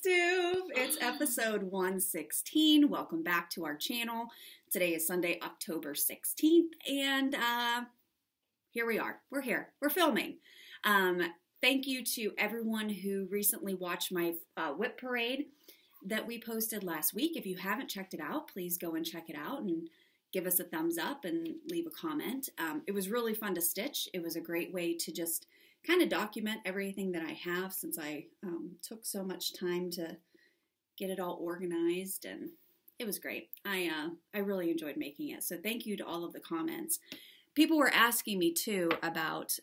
Flosstube. It's episode 116. Welcome back to our channel. Today is Sunday, October 16th, and here we are. We're here. We're filming. Thank you to everyone who recently watched my whip parade that we posted last week. If you haven't checked it out, please go and check it out and give us a thumbs up and leave a comment. It was really fun to stitch. It was a great way to just kind of document everything that I have, since I took so much time to get it all organized, and it was great. I really enjoyed making it, so thank you to all of the comments. People were asking me too about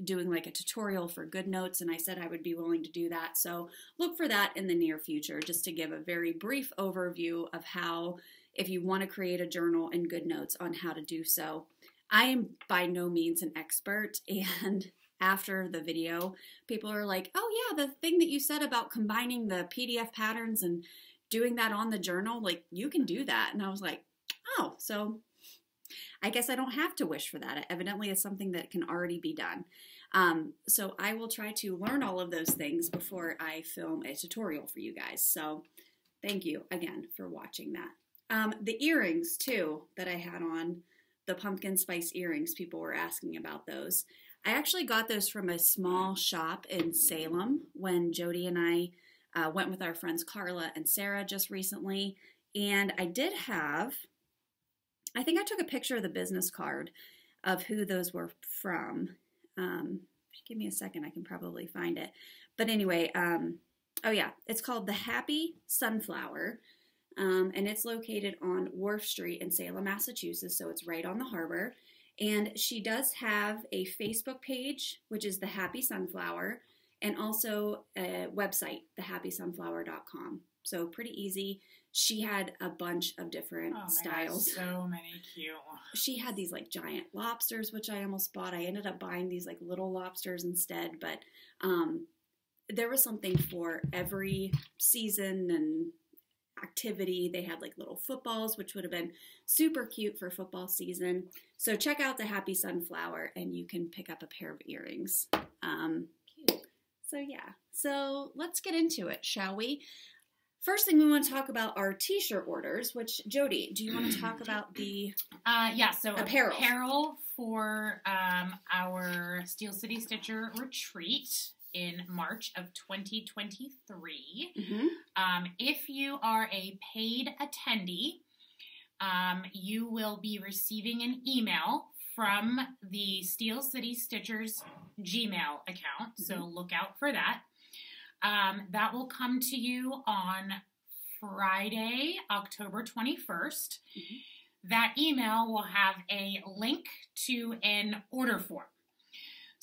doing like a tutorial for GoodNotes, and I said I would be willing to do that, so look for that in the near future, just to give a very brief overview of how, if you want to create a journal in GoodNotes, on how to do so. I am by no means an expert, and after the video, people are like, oh yeah, the thing that you said about combining the PDF patterns and doing that on the journal, like, you can do that. And I was like, oh, so I guess I don't have to wish for that. Evidently, it's something that can already be done. So I will try to learn all of those things before I film a tutorial for you guys. So thank you again for watching that. The earrings too that I had on, the pumpkin spice earrings, people were asking about those. I actually got those from a small shop in Salem when Jodi and I went with our friends Carla and Sarah just recently. And I did have, I think I took a picture of the business card of who those were from. Give me a second, I can probably find it. But anyway, oh yeah, it's called The Happy Sunflower. And it's located on Wharf Street in Salem, Massachusetts, so it's right on the harbor. And she does have a Facebook page, which is The Happy Sunflower, and also a website, thehappysunflower.com. So pretty easy. She had a bunch of different styles. God, so many cute. She had these like giant lobsters, which I almost bought. I ended up buying these like little lobsters instead, but there was something for every season and activity. They had like little footballs, which would have been super cute for football season. So check out the Happy Sunflower and you can pick up a pair of earrings. Cute. So yeah, so let's get into it, shall we? First thing we want to talk about are t-shirt orders, which, Jodi, do you want to talk about the so apparel for our Steel City Stitcher retreat in March of 2023. Mm-hmm. If you are a paid attendee, you will be receiving an email from the Steel City Stitchers Gmail account, so look out for that. That will come to you on Friday, October 21st. Mm-hmm. That email will have a link to an order form.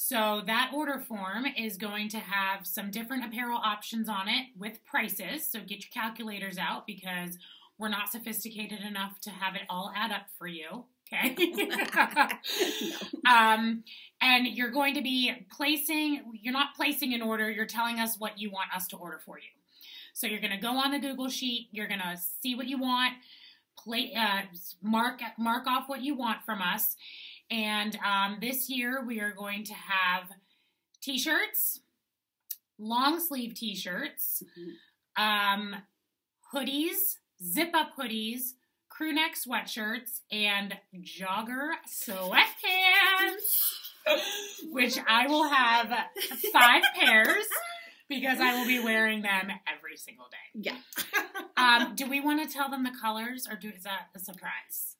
So that order form is going to have some different apparel options on it with prices. So get your calculators out, because we're not sophisticated enough to have it all add up for you. Okay. No. And you're going to be you're not placing an order, you're telling us what you want us to order for you. So you're going to go on the Google Sheet, you're going to see what you want, mark off what you want from us. And this year we are going to have t-shirts, long sleeve t-shirts, hoodies, zip up hoodies, crew neck sweatshirts, and jogger sweatpants, which I will have 5 pairs because I will be wearing them every single day. Yeah. Do we want to tell them the colors, or is that a surprise?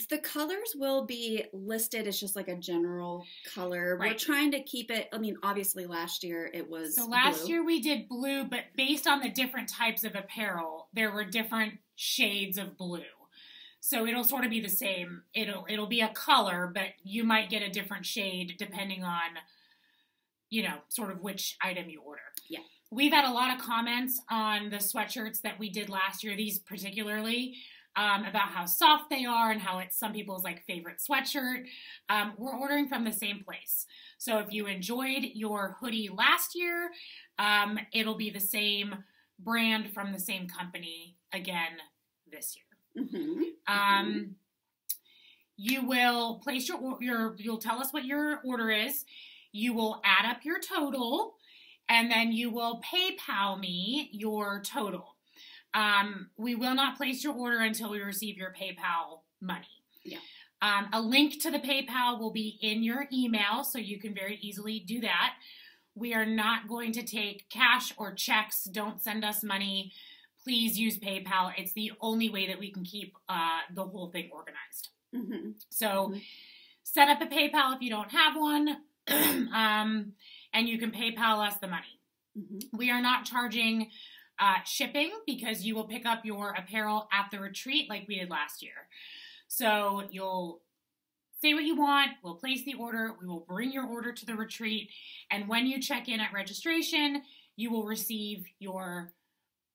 The colors will be listed as just like a general color. Right. We're trying to keep it, I mean, obviously last year it was So last blue. year we did blue, but based on the different types of apparel, there were different shades of blue. So it'll sort of be the same. It'll be a color, but you might get a different shade depending on, sort of which item you order. Yeah. We've had a lot of comments on the sweatshirts that we did last year, these particularly, about how soft they are and how it's some people's like favorite sweatshirt. We're ordering from the same place. So if you enjoyed your hoodie last year, it'll be the same brand from the same company again this year. Mm-hmm. You will place you'll tell us what your order is. You will add up your total, and then you will PayPal me your total. We will not place your order until we receive your PayPal money. Yeah. A link to the PayPal will be in your email, so you can very easily do that. We are not going to take cash or checks. Don't send us money. Please use PayPal. It's the only way that we can keep the whole thing organized. Mm-hmm. So set up a PayPal if you don't have one, and you can PayPal us the money. Mm-hmm. We are not charging shipping because you will pick up your apparel at the retreat like we did last year. So you'll say what you want, we'll place the order, we will bring your order to the retreat, and when you check in at registration, you will receive your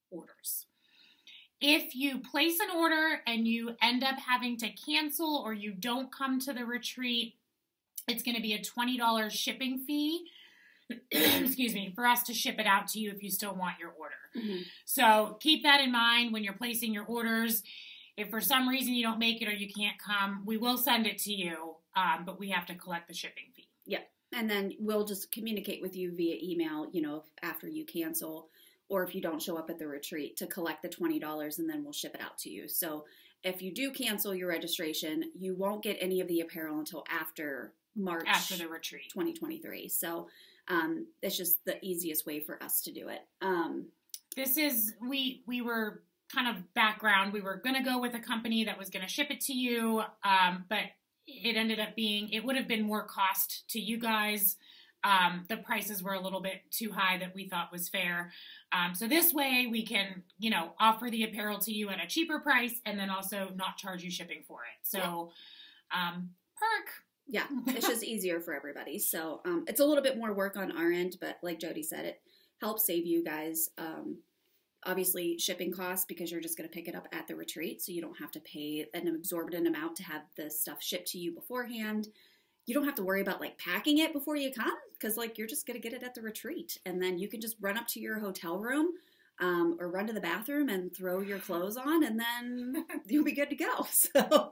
orders. If you place an order and you end up having to cancel or you don't come to the retreat, it's going to be a $20 shipping fee, excuse me, for us to ship it out to you if you still want your order. Mm-hmm. So keep that in mind when you're placing your orders. If for some reason you don't make it or you can't come, we will send it to you, but we have to collect the shipping fee. Yeah. And then we'll just communicate with you via email, after you cancel or if you don't show up at the retreat to collect the $20, and then we'll ship it out to you. So if you do cancel your registration, you won't get any of the apparel until after March. After the retreat. 2023. So it's just the easiest way for us to do it. We were kind of background. We were going to go with a company that was going to ship it to you, but it ended up it would have been more cost to you guys. The prices were a little bit too high that we thought was fair. So this way we can, offer the apparel to you at a cheaper price and then also not charge you shipping for it. So, perk. Yeah, it's just easier for everybody. So it's a little bit more work on our end, but like Jodi said, it helps save you guys obviously shipping costs because you're just going to pick it up at the retreat, so you don't have to pay an exorbitant amount to have the stuff shipped to you beforehand. You don't have to worry about packing it before you come because you're just going to get it at the retreat, and then you can just run up to your hotel room or run to the bathroom and throw your clothes on, and then you'll be good to go. So,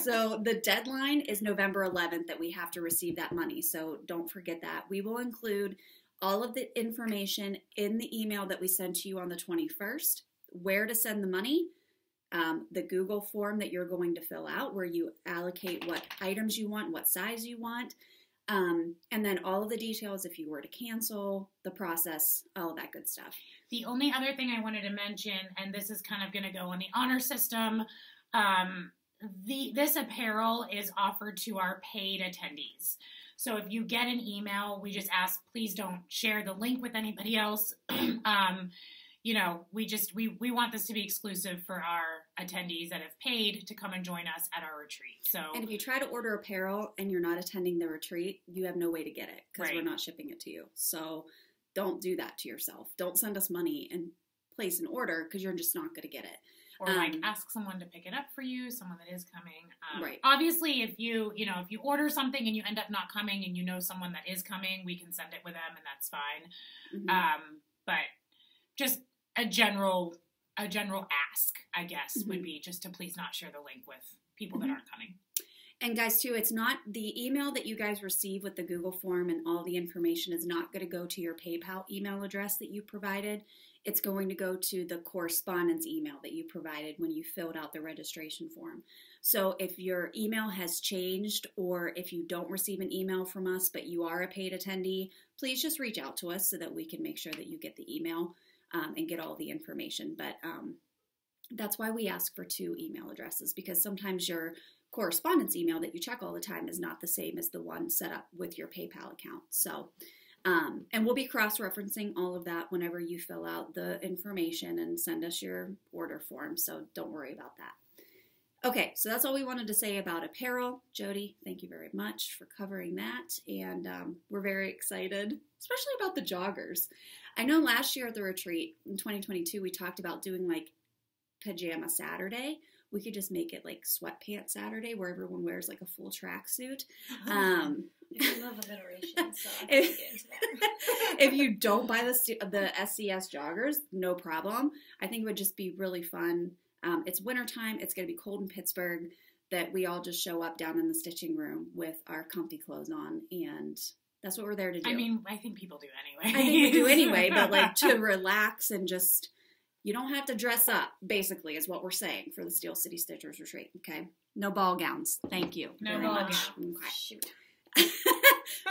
so the deadline is November 11th that we have to receive that money. So don't forget that. We will include all of the information in the email that we send to you on the 21st, where to send the money, the Google form that you're going to fill out where you allocate what items you want, what size you want, and then all of the details if you were to cancel, the process, all of that good stuff. The only other thing I wanted to mention, and this is kind of going to go on the honor system, this apparel is offered to our paid attendees. So if you get an email, we just ask, please don't share the link with anybody else. We want this to be exclusive for our attendees that have paid to come and join us at our retreat. So, and if you try to order apparel and you're not attending the retreat, you have no way to get it because we're not shipping it to you. So don't do that to yourself. Don't send us money and place an order because you're just not going to get it. Or ask someone to pick it up for you, someone that is coming. Right. Obviously, if you order something and you end up not coming and you know someone that is coming, we can send it with them and that's fine. Mm-hmm. But just a general ask, I guess, would be just to please not share the link with people that aren't coming. And guys, too, it's not the email that you guys receive with the Google form and all the information is not going to go to your PayPal email address that you provided. It's going to go to the correspondence email that you provided when you filled out the registration form. So if your email has changed or if you don't receive an email from us but you are a paid attendee, please just reach out to us so that we can make sure that you get the email and get all the information. But that's why we ask for 2 email addresses, because sometimes your correspondence email that you check all the time is not the same as the one set up with your PayPal account. So, and we'll be cross-referencing all of that whenever you fill out the information and send us your order form. So don't worry about that. Okay, so that's all we wanted to say about apparel. Jodi, thank you very much for covering that. And we're very excited, especially about the joggers. I know last year at the retreat in 2022, we talked about doing Pajama Saturday. We could just make it Sweatpants Saturday where everyone wears a full tracksuit. I love alliteration, so I can get into that. If you don't buy the SCS joggers, no problem. I think it would just be really fun. It's wintertime. It's going to be cold in Pittsburgh, that we all just show up down in the stitching room with our comfy clothes on, and That's what we're there to do. I mean, I think people do anyway. I think we do anyway, but like to relax and just, you don't have to dress up, basically, is what we're saying for the Steel City Stitchers Retreat, okay? No ball gowns. Thank you. No very ball much. gowns. Okay. Shoot.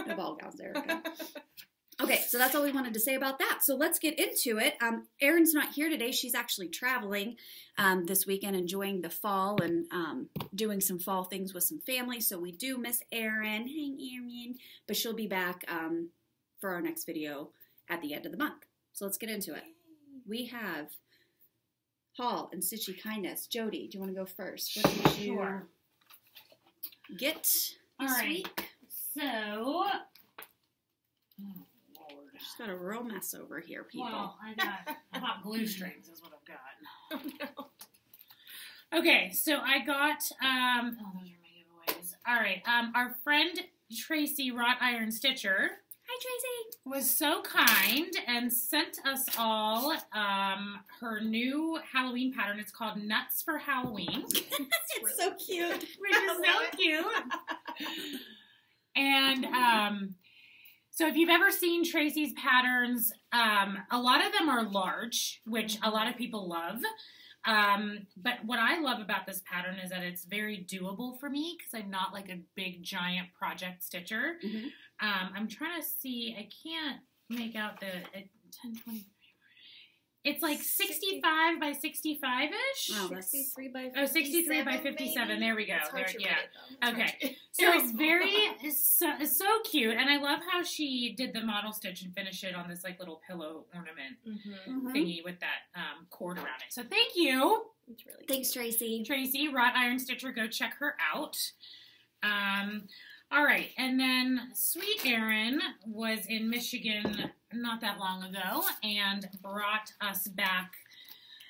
No ball gowns, there we go. Okay, so that's all we wanted to say about that. So let's get into it. Erin's not here today. She's actually traveling this weekend, enjoying the fall and doing some fall things with some family. So we do miss Erin. Hey, Erin. But she'll be back for our next video at the end of the month. So let's get into it. We have Haul and Stitchy Kindness. Jodi, do you want to go first? What did you get this week? So... She's got a real mess over here, people. Well, I got hot glue strings is what I've got. Oh, no. Okay, so I got, those are my giveaways. All right, our friend Tracy, Wrought Iron Stitcher. Hi, Tracy. Was so kind and sent us all her new Halloween pattern. It's called Nuts for Halloween. It's so cute. Which is so cute. And, so if you've ever seen Tracy's patterns, a lot of them are large, which a lot of people love. But what I love about this pattern is that it's very doable for me because I'm not like a big giant project stitcher. Mm-hmm. I'm trying to see, I can't make out the 10, 20. It's like 65 by 65-ish. Wow, 63 by 57. Oh, 63 by 57. Maybe? There we go. It's hard to yeah. read it, though. Okay. So it's so cute. And I love how she did the model stitch and finish it on this like little pillow ornament thingy with that cord around it. So thank you. It's really Thanks, cute. Tracy. Tracy, Wrought Iron Stitcher. Go check her out. All right. And then Sweet Erin was in Michigan not that long ago and brought us back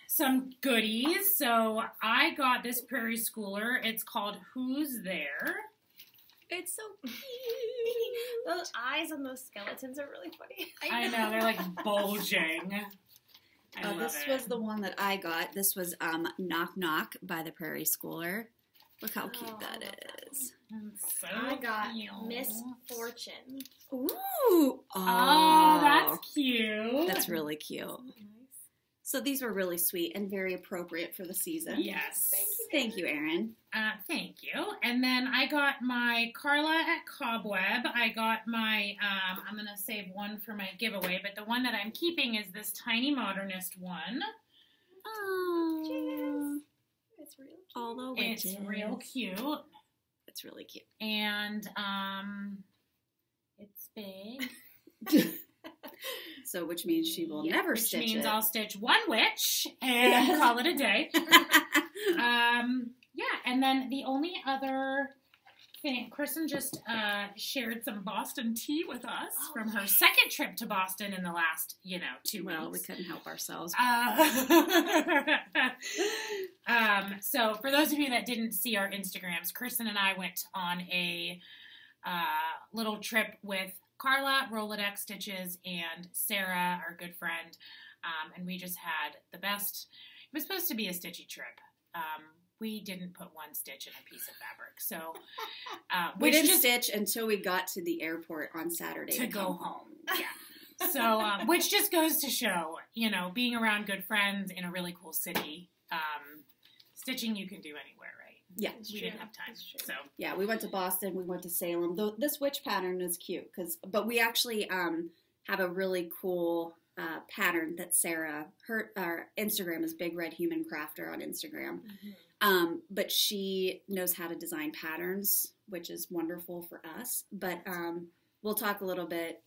some goodies. So I got this Prairie Schooler. It's called Who's There? It's so cute. Those eyes on those skeletons are really funny. I know. They're like bulging. I love This it. was the one that I got. This was Knock Knock by the Prairie Schooler. Look how cute that is. So I got cute. Miss Fortune. Ooh. Oh, that's cute. That's really cute. Nice. So these were really sweet and very appropriate for the season. Yes. Thank you, Erin. Thank you. And then I got my Carla at Cobweb. I got my, I'm going to save one for my giveaway, but the one that I'm keeping is this Tiny Modernist one. Oh. It's real cute. All the witches. It's real cute. It's really cute. And, it's big. So, which means she will never Which stitch means it. I'll stitch one witch and call it a day. Yeah, and then the only other thing, Kristen just shared some Boston tea with us from her second trip to Boston in the last, 2 weeks. Well, we couldn't help ourselves. So for those of you that didn't see our Instagrams, Kristen and I went on a little trip with Carla, Rolodex Stitches, and Sarah, our good friend, and we just had the best. It was supposed to be a stitchy trip. We didn't put one stitch in a piece of fabric, so we didn't stitch until we got to the airport on Saturday to go home. Yeah. So, which just goes to show, being around good friends in a really cool city, stitching you can do anywhere, right? Yeah. We didn't have time. So yeah, we went to Boston. We went to Salem. This witch pattern is cute but we actually have a really cool pattern that Sarah, her Instagram is Big Red Human Crafter on Instagram. But she knows how to design patterns, which is wonderful for us. But we'll talk a little bit.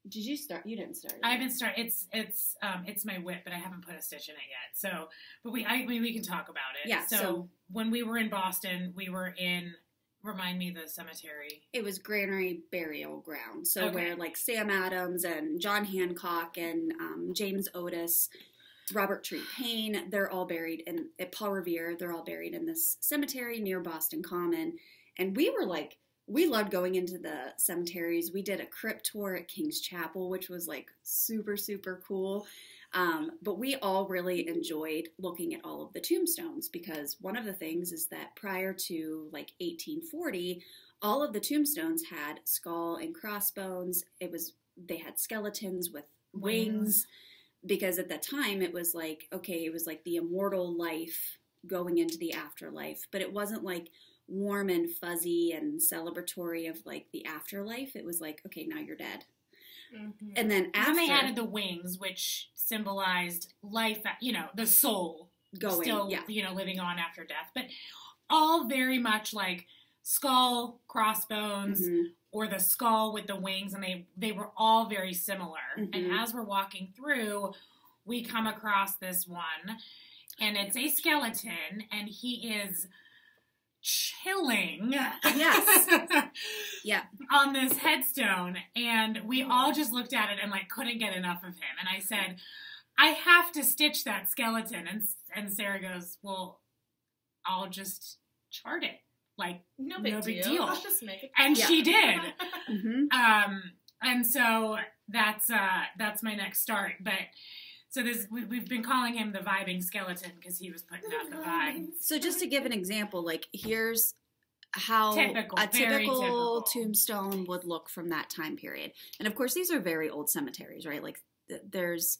Did you start? You didn't start. I haven't started. It's my whip, but I haven't put a stitch in it yet. So, but we can talk about it. Yeah. So when we were in Boston, we were in. Remind me the cemetery. It was Granary Burial Ground. So where like Sam Adams and John Hancock and James Otis, Robert Treat Paine, they're all buried at Paul Revere. They're all buried in this cemetery near Boston Common. And we were like, we loved going into the cemeteries. We did a crypt tour at King's Chapel, which was like super, super cool. But we all really enjoyed looking at all of the tombstones because one of the things is that prior to like 1840, all of the tombstones had skull and crossbones. They had skeletons with wings because at that time it was like, okay, it was like the immortal life going into the afterlife, but it wasn't like warm and fuzzy and celebratory of like the afterlife. It was like, okay, now you're dead. Mm-hmm. And then after they added the wings, which symbolized life, the soul going, still, living on after death, but all very much like skull, crossbones, or the skull with the wings, and they were all very similar. And as we're walking through, we come across this one, and it's a skeleton, and he is chilling. Yes. Yeah. On this headstone, and we all just looked at it and like couldn't get enough of him. And I said, I have to stitch that skeleton. And Sarah goes, well, I'll just chart it. Like, no big deal. I'll just make it. And she did. And so that's my next start. But so we've been calling him the vibing skeleton because he was putting out the vibe. So just to give an example, like here's how a typical tombstone would look from that time period. And of course, these are very old cemeteries, right? Like there's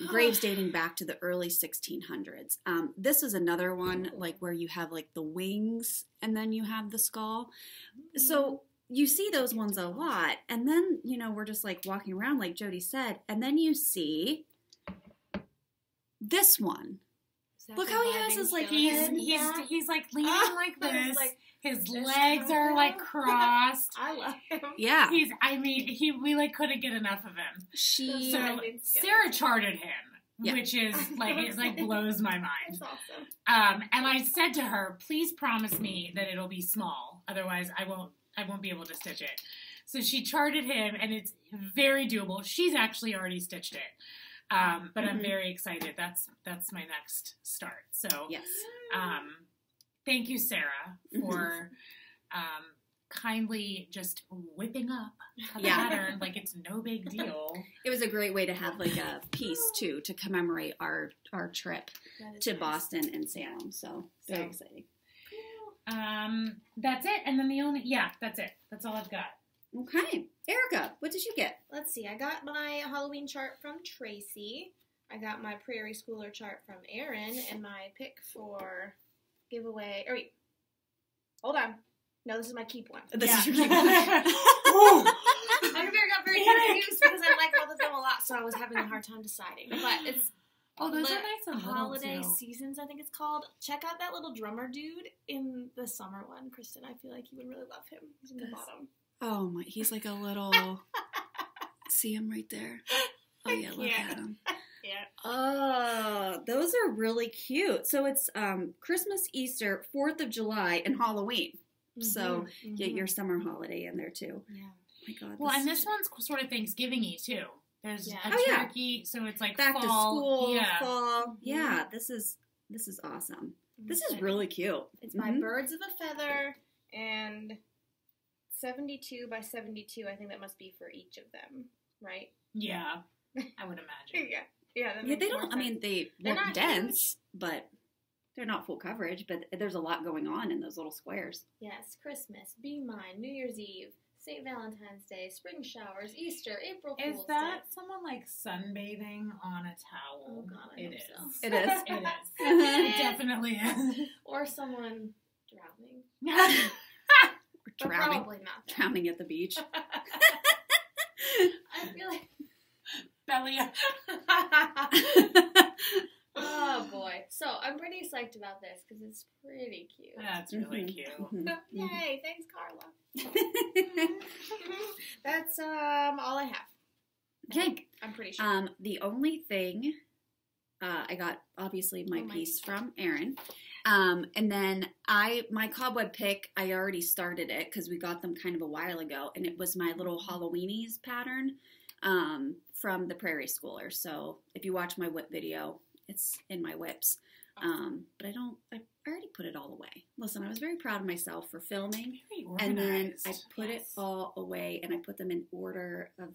graves dating back to the early 1600s. This is another one like where you have like the wings and then you have the skull. So you see those ones a lot. And then, we're just like walking around like Jodi said. And then you see this one. Look how he has his like he's like leaning like this. Like, his legs are like crossed. I love him. Yeah. We like couldn't get enough of him. So Sarah charted him, which is like it like blows my mind. That's awesome. And I said to her, please promise me that it'll be small, otherwise I won't be able to stitch it. So she charted him, and it's very doable. She's actually already stitched it. But I'm very excited. That's my next start. So yes. Thank you, Sarah, for kindly just whipping up a pattern like it's no big deal. It was a great way to have like a piece too to commemorate our trip to Boston and Salem. So very exciting. Cool. That's it. And then that's it. That's all I've got. Okay. Erica, what did you get? Let's see. I got my Halloween chart from Tracy. I got my Prairie Schooler chart from Erin, and my pick for giveaway. Or wait. Hold on. No, this is my keep one. This is your keep one. I got very confused because I like both of them a lot, so I was having a hard time deciding. But it's those are nice and Holiday Seasons, I think it's called. Check out that little drummer dude in the summer one, Kristen. I feel like you would really love him. He's in the bottom. Oh my, he's like a little, see him right there? Oh yeah, look at him. Yeah. Oh, those are really cute. So it's Christmas, Easter, 4th of July, and Halloween. So get your summer holiday in there too. Yeah. Oh my God. Well, and this one's sort of Thanksgiving-y too. There's a turkey, so it's like back fall. To school, fall. Yeah, this is awesome. This is really cute. It's by Birds of a Feather, and 72 by 72, I think that must be for each of them, right? Yeah, I would imagine. Yeah, they don't, they're not dense, but they're not full coverage, but there's a lot going on in those little squares. Yes, Christmas, Be Mine, New Year's Eve, St. Valentine's Day, Spring Showers, Easter, April Fool's Day. Is that someone like sunbathing on a towel? Oh God, It is. It definitely is. Or someone drowning. Drowning. Probably not that. Drowning at the beach. I feel like belly up. Oh boy. So I'm pretty psyched about this because it's pretty cute. That's really cute. Yay, thanks Carla. That's all I have. Okay. I'm pretty sure. The only thing I got obviously my piece from Erin. And then my cobweb pick, I already started it because we got them kind of a while ago, and it was my little Halloweenies pattern from the Prairie Schooler. So if you watch my whip video, it's in my whips. But I already put it all away. Listen, I was very proud of myself for filming, and then I put it all away, and I put them in order of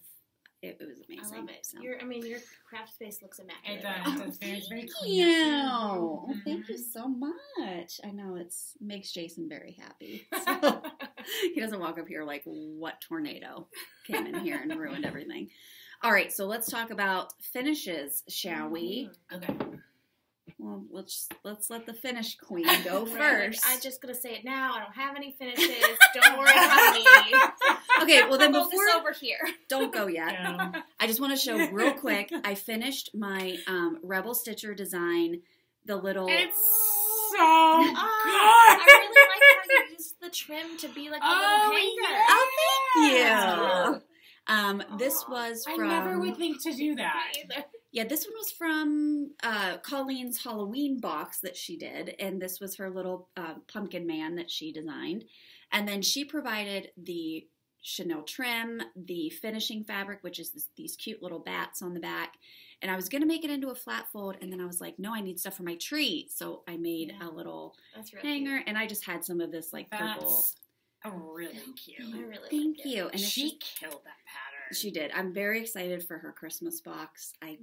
it was amazing. I love it. So. Your craft space looks immaculate. It does. It's very Thank clean. you. Mhm. Well, thank you so much. I know makes Jason very happy. So he doesn't walk up here like, what tornado came in here and ruined everything. All right, so let's talk about finishes, shall we? Okay. Well, let's let the finish queen go Right. first. I'm just gonna say it now. I don't have any finishes. Don't worry about me. Okay, well then Hold before this over here. don't go yet. Yeah. I just want to show real quick. I finished my Rebel Stitcher design. The little It's so I good. really like how you used the trim to be like a little hanger. Oh, thank yeah. you. This was I from never would think to do that. Me either. yeah. This one was from Colleen's Halloween box that she did, and this was her little pumpkin man that she designed, and then she provided the chenille trim, the finishing fabric, which is these cute little bats on the back. And I was going to make it into a flat fold, and then I was like, no, I need stuff for my tree. So I made a little That's really hanger, and I just had some of this like purple. That's really cute. I really Thank like it. you. And it's She just- killed that pattern. she did. I'm very excited for her Christmas box. I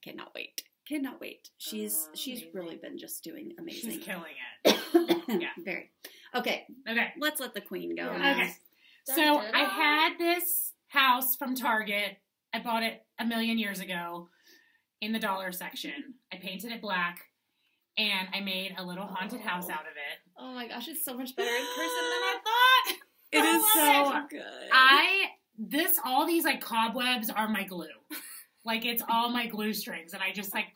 cannot wait. Cannot wait. She's Amazing. really been just doing amazing. She's killing it. Yeah. Very. Okay, Okay. let's let the queen go. Yeah. now. Okay. Dun, So dun, I dun. had this house from Target. I bought it a million years ago in the dollar section. I painted it black, and I made a little haunted house out of it. Oh my gosh, it's so much better in person than I thought. It is I so good. All these like cobwebs are my glue. Like it's all my glue strings, and I just like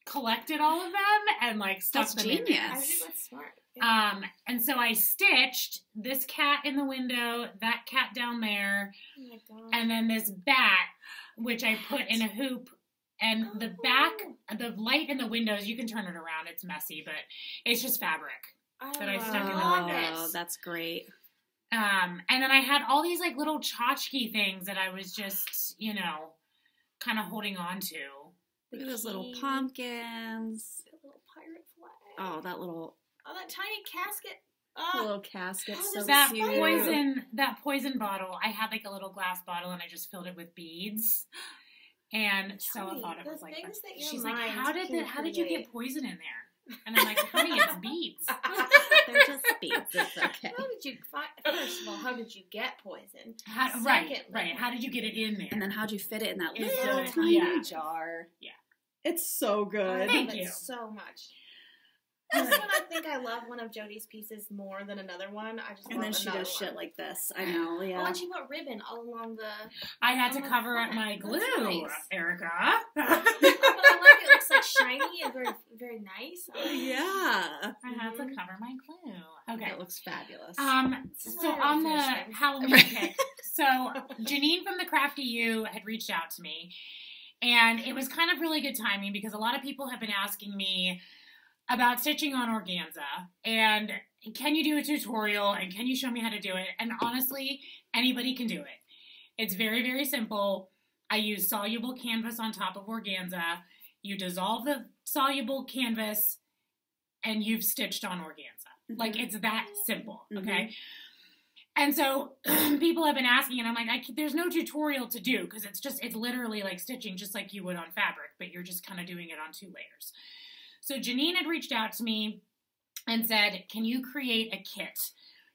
collected all of them and like stuck That's them in there. genius. I think that's smart. Yeah. And so I stitched this cat in the window, that cat down there, Oh my god. and then this bat, which I put in a hoop. And the back, the light in the windows, you can turn it around. It's messy, but it's just fabric. that I stuck in the love windows. Oh, that's great. And then I had all these like little tchotchke things that I was just, kind of holding on to. Look at those little key. pumpkins. The little pirate flag. Oh, that little Oh, that tiny casket. Oh, little casket. Oh, So That cute. poison bottle, I had like a little glass bottle and I just filled it with beads. And Stella Jodi, thought it the was like, things that your she's like, mind how did can you create." get poison in there? And I'm like, honey, it's beads. They're just beads. It's okay. How did you find? First of all, how did you get poison? Right. Secondly- How did you get it in there? And then how'd you fit it in that Is little it- tiny yeah. jar? Yeah. It's so I good. Thank love you. it so much. That's when I think I love one of Jodi's pieces more than another one. I just And love then she another does shit one. like this. I know, Oh, yeah. and she put ribbon all along the. I had to on the cover up front. my glue, That's nice. Erica. But I like it. Looks like shiny and very, very nice. Yeah. I had to cover my glue. Okay. That looks fabulous. This is So why I on don't the finish things. Halloween Right. pick, so Janine from the Crafty You had reached out to me, and it was kind of really good timing because a lot of people have been asking me about stitching on organza, and can you do a tutorial, and can you show me how to do it? And honestly, anybody can do it. It's very, very simple. I use soluble canvas on top of organza. You dissolve the soluble canvas, and you've stitched on organza. Like, it's that simple, okay? And so people have been asking, and I'm like, there's no tutorial to do because it's literally like stitching just like you would on fabric, but you're just kind of doing it on 2 layers. So Janine had reached out to me and said, can you create a kit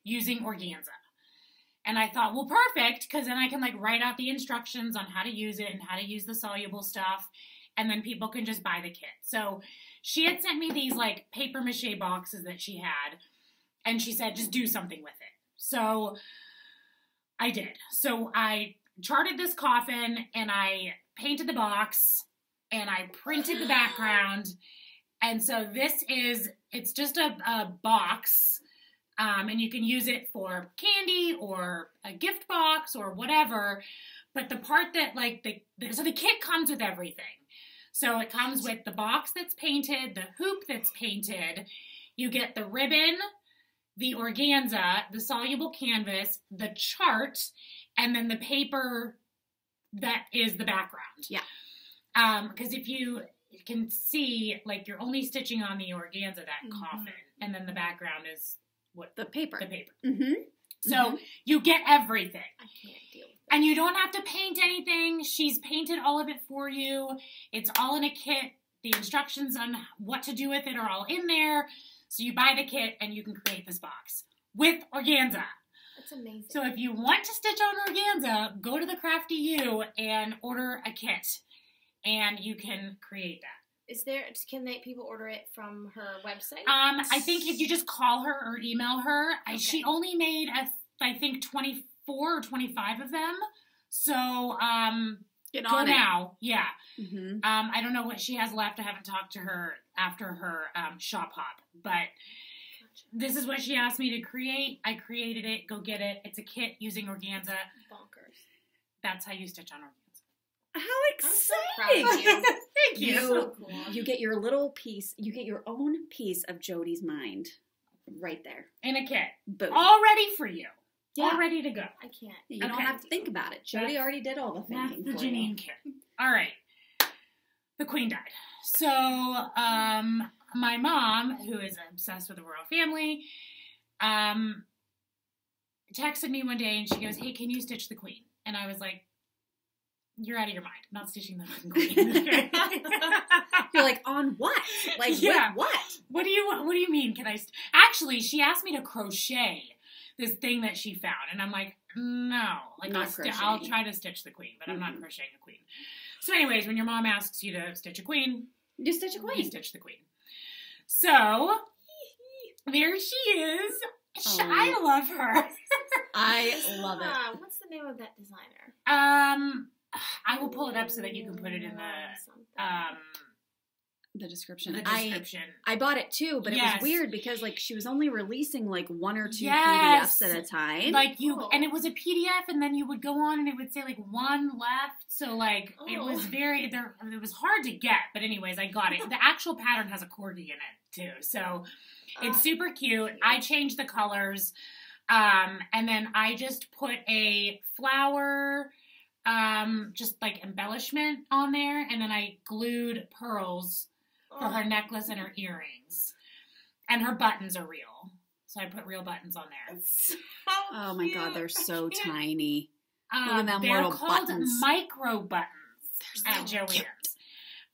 using organza? And I thought, well, perfect, because then I can like write out the instructions on how to use it and how to use the soluble stuff, and then people can just buy the kit. So she had sent me these like paper mache boxes that she had, and she said, just do something with it. So I did. So I charted this coffin, and I painted the box, and I printed the background. And so it's just a box, and you can use it for candy or a gift box or whatever. But the part that so the kit comes with everything. So it comes with the box that's painted, the hoop that's painted. You get the ribbon, the organza, the soluble canvas, the chart, and then the paper that is the background. Yeah. Because if you can see, like, you're only stitching on the organza, that coffin, and then the background is The paper. the paper. Mm-hmm. So you get everything. I can't deal with And you don't have to paint anything. She's painted all of it for you. It's all in a kit. The instructions on what to do with it are all in there. So you buy the kit and you can create this box with organza. That's amazing. So if you want to stitch on organza, go to the Crafty U and order a kit, and you can create that. People order it from her website? I think if you just call her or email her, Okay. she only made, I think, 24 or 25 of them. So, Get go on it. now. Yeah. Mm-hmm. I don't know what she has left. I haven't talked to her after her shop hop, but this is what she asked me to create. I created it. Go get it. It's a kit using organza. Bonkers. That's how you stitch on organza. How I'm so proud exciting! of you. Thank you. So cool. You get your little piece. You get your own piece of Jodi's mind, right there. In a kit. Boom. All ready for you. Yeah. All ready to go. I can't. You don't Okay. have to think about it. Jodi already did all the That's thinking the for you. Janine kit. All right. The queen died. So, my mom, who is obsessed with the royal family, texted me one day and she goes, "Hey, can you stitch the queen?" And I was like, "You're out of your mind. I'm not stitching the fucking queen." You're like, on what? Like, Yeah. with what? What do you mean? Can I? Actually, she asked me to crochet this thing that she found, and I'm like, no, like Not I'll crocheting. try to stitch the queen, but I'm not Mhm. crocheting a queen. So, anyways, when your mom asks you to stitch a queen, You stitch a you queen. stitch the queen. So there she is. Oh. I love her. I love it. What's the name of that designer? I will pull it up so that you can put it in The description. the description. I bought it too, but it Yes. was weird because like she was only releasing like 1 or 2 Yes. PDFs at a time. Like Oh. and it was a PDF, and then you would go on, and it would say like 1 left. So like it Oh. was it was hard to get. But anyways, I got it. The actual pattern has a corgi in it too, so it's super cute. I changed the colors, and then I just put a flower, just like embellishment on there, and then I glued pearls for her necklace and her earrings, and her buttons are real. So I put real buttons on there. Oh my god, they're so tiny. Look at them They're little called buttons. micro buttons They're at so Joanne's. cute.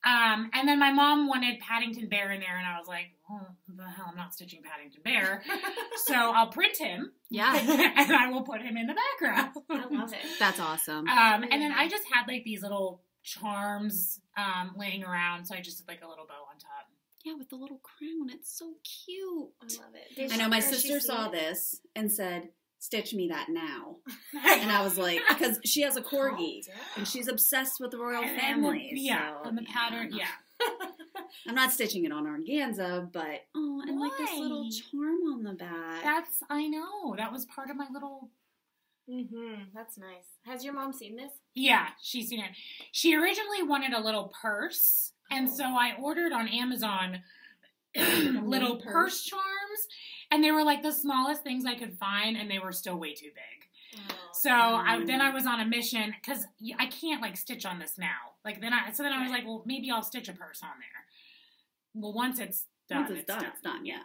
And then my mom wanted Paddington Bear in there, and I was like, oh, the hell, I'm not stitching Paddington Bear. So I'll print him, Yeah, and I will put him in the background. I love it. that's awesome. And then I just had like these little charms laying around, so I just did like a little bow on top. Yeah, with the little crown. It's so cute. I love it. I know my Has she sister seen saw it? this and said, "Stitch me that now." And I was like, because she has a corgi and she's obsessed with the royal And family. yeah, so, and the pattern, I'm not- yeah. I'm not stitching it on organza, but and like this little Why? charm on the back. I know. That was part of my little. That's nice. Has your mom seen this? Yeah, she's seen it. She originally wanted a little purse, and so I ordered on Amazon little purse? purse charms, and they were like the smallest things I could find, and they were still way too big. So then I was on a mission because I can't like stitch on this now. Like then I was like, well, maybe I'll stitch a purse on there. Well, once it's done, Once it's done, it's done. Yeah,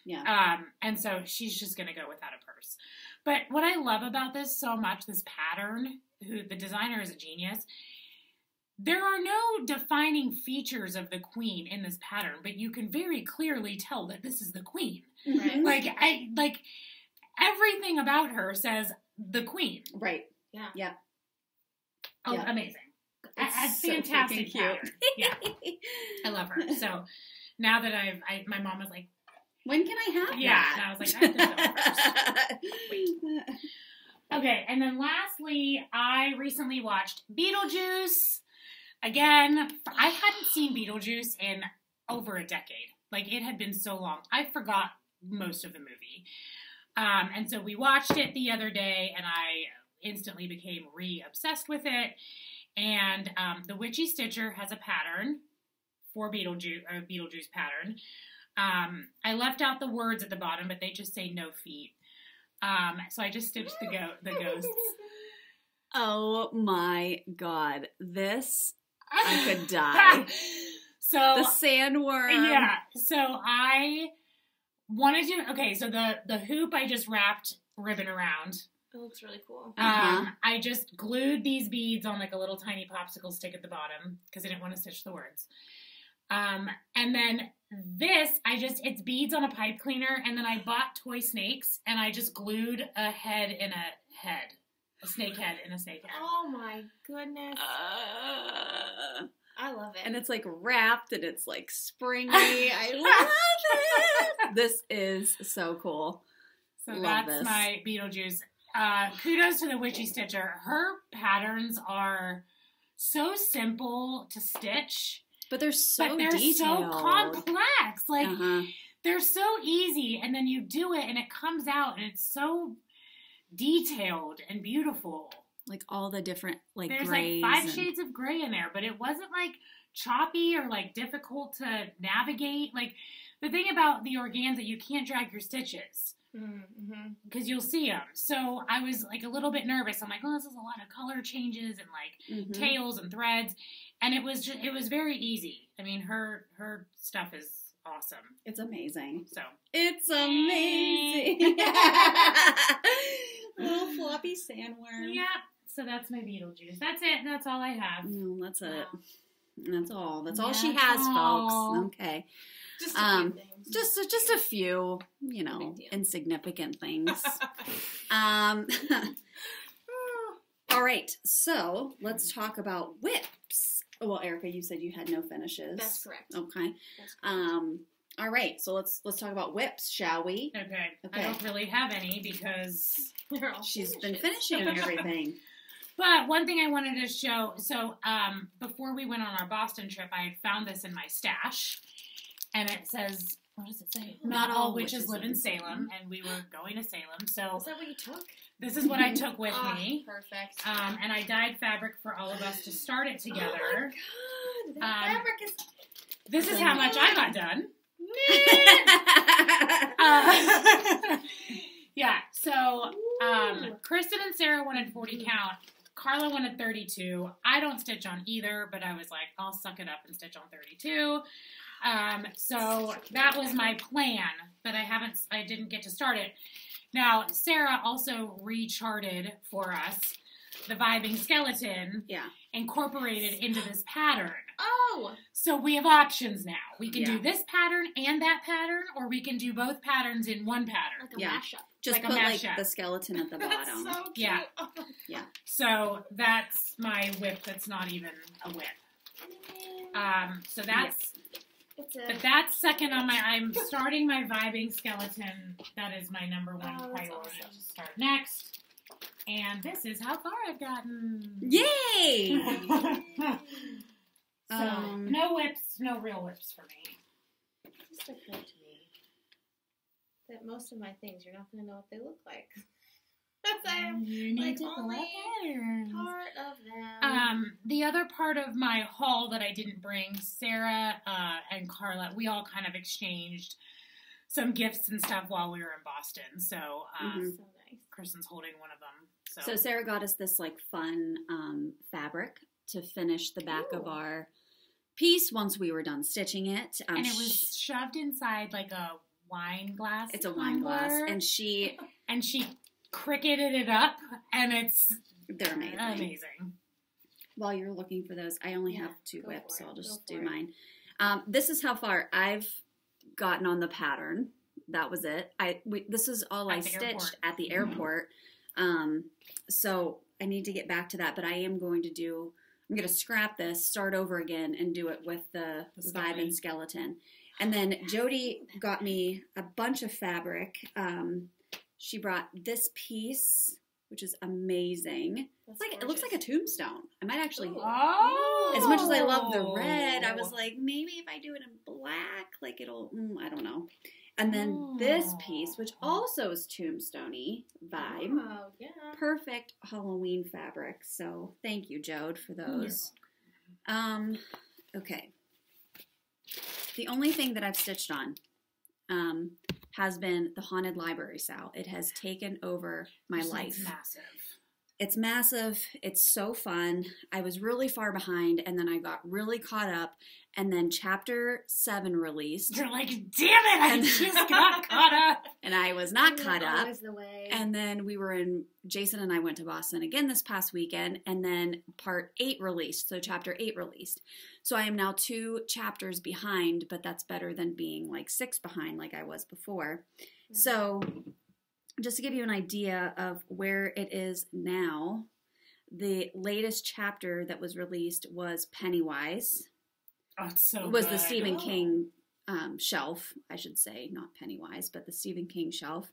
yeah. And so she's just gonna go without a purse. But what I love about this so much, this pattern, who the designer is a genius. There are no defining features of the queen in this pattern, but you can very clearly tell that this is the queen. Right. Like everything about her says the queen. Right. Yeah. Yeah. Oh, Yeah. amazing. It's A so fantastic freaking cute. pattern. Yeah, I love her. So now that my mom was like, When can I have yeah, that? and I was like, I have to go first. Okay, and then lastly, I recently watched Beetlejuice. Again, I hadn't seen Beetlejuice in over a decade. Like, it had been so long. I forgot most of the movie. And so we watched it the other day, and I instantly became re-obsessed with it. And the Witchy Stitcher has a pattern for Beetlejuice pattern. I left out the words at the bottom, but they just say no feet. So I just stitched the ghosts. Oh my god. This, I could die. So The sandworm. yeah. So I wanted to. Okay. So the hoop I just wrapped ribbon around It looks really cool. I just glued these beads on like a little tiny popsicle stick at the bottom because I didn't want to stitch the words. And then this, it's beads on a pipe cleaner, and then I bought toy snakes, and I just glued a head in a head. A snake head in a snake head. Oh my goodness. I love it. And it's like wrapped and it's like springy. I love it. This is so cool. So that's my Beetlejuice. Kudos to the Witchy Stitcher. Her patterns are so simple to stitch. But they're so detailed. So complex. Like, they're so easy. And then you do it and it comes out and it's so detailed and beautiful. Like all the different like there's grays. Like 5 shades of gray in there, but it wasn't like choppy or like difficult to navigate. Like the thing about the organza, you can't drag your stitches because you'll see them. So I was like a little bit nervous. I'm like, oh, this is a lot of color changes and like tails and threads, and it was very easy. I mean, her stuff is awesome. It's amazing. So it's amazing. Little floppy sandworm. Yep. So that's my Beetlejuice. That's it. That's all I have. No, that's it. Wow. That's all. That's all she has, folks. Okay. Just a few things. Just a few, you know, insignificant things. All right. So let's talk about whips. Well, Erica, you said you had no finishes. That's correct. Okay. That's correct. All right. So let's talk about whips, shall we? Okay. I don't really have any because she's been finishing everything. But one thing I wanted to show, so before we went on our Boston trip, I had found this in my stash, and it says, what does it say? Not all witches live in Salem, and we were going to Salem, so... Is that what you took? This is what I took with me. Perfect. And I dyed fabric for all of us to start it together. Oh my God, that fabric is... This is how much I got done. Yeah, so Kristen and Sarah wanted 40 count. Carla wanted 32. I don't stitch on either, but I was like, I'll suck it up and stitch on 32. So that was my plan, but I didn't get to start it. Now, Sarah also recharted for us the vibing skeleton, incorporated into this pattern. Oh! So we have options now. We can do this pattern and that pattern, or we can do both patterns in one pattern. Like a mashup. Just like put a like mashup. the skeleton at the bottom. That's so cute. Yeah. Oh. Yeah. So that's my whip that's not even a whip. So that's... But that's second on my... I'm starting my vibing skeleton. That is my number one priority to start next. And this is how far I've gotten. Yay! So, no whips, no real whips for me. It just occurred to me that most of my things, you're not going to know what they look like. You need to only patterns. Part of them. The other part of my haul that I didn't bring, Sarah and Carla, we all kind of exchanged some gifts and stuff while we were in Boston. So, So nice. Kristen's holding one of them. So Sarah got us this like fun fabric to finish the back of our piece once we were done stitching it. And it was shoved inside like a wine glass. It's a wine glass, and she cricketed it up, and they're amazing. Amazing. While you're looking for those, I only have 2 whips, so I'll just do mine. This is how far I've gotten on the pattern. That was it. This is all I stitched at the airport. So I need to get back to that, but I am going to I'm going to scrap this, start over again, and do it with the vibe and skeleton. And then Jodi got me a bunch of fabric. She brought this piece, which is amazing. It looks like a tombstone. I might actually, as much as I love the red, I was like, maybe if I do it in black, like it'll, I don't know. And then this piece, which also is tombstone-y vibe. Oh, yeah. Perfect Halloween fabric. So thank you, Jode, for those. Okay. The only thing that I've stitched on has been the Haunted Library SAL. It has taken over my life. It's massive. It's massive. It's so fun. I was really far behind, and then I got really caught up, and then Chapter 7 released. You're like, damn it, I just got caught up. And I was not caught up. Always the way. And then Jason and I went to Boston again this past weekend, and then Part 8 released, so Chapter 8 released. So I am now 2 chapters behind, but that's better than being like 6 behind like I was before. Mm-hmm. So just to give you an idea of where it is now, the latest chapter that was released was Pennywise. Oh, it's so It was good. the Stephen King shelf, I should say, not Pennywise, but the Stephen King shelf,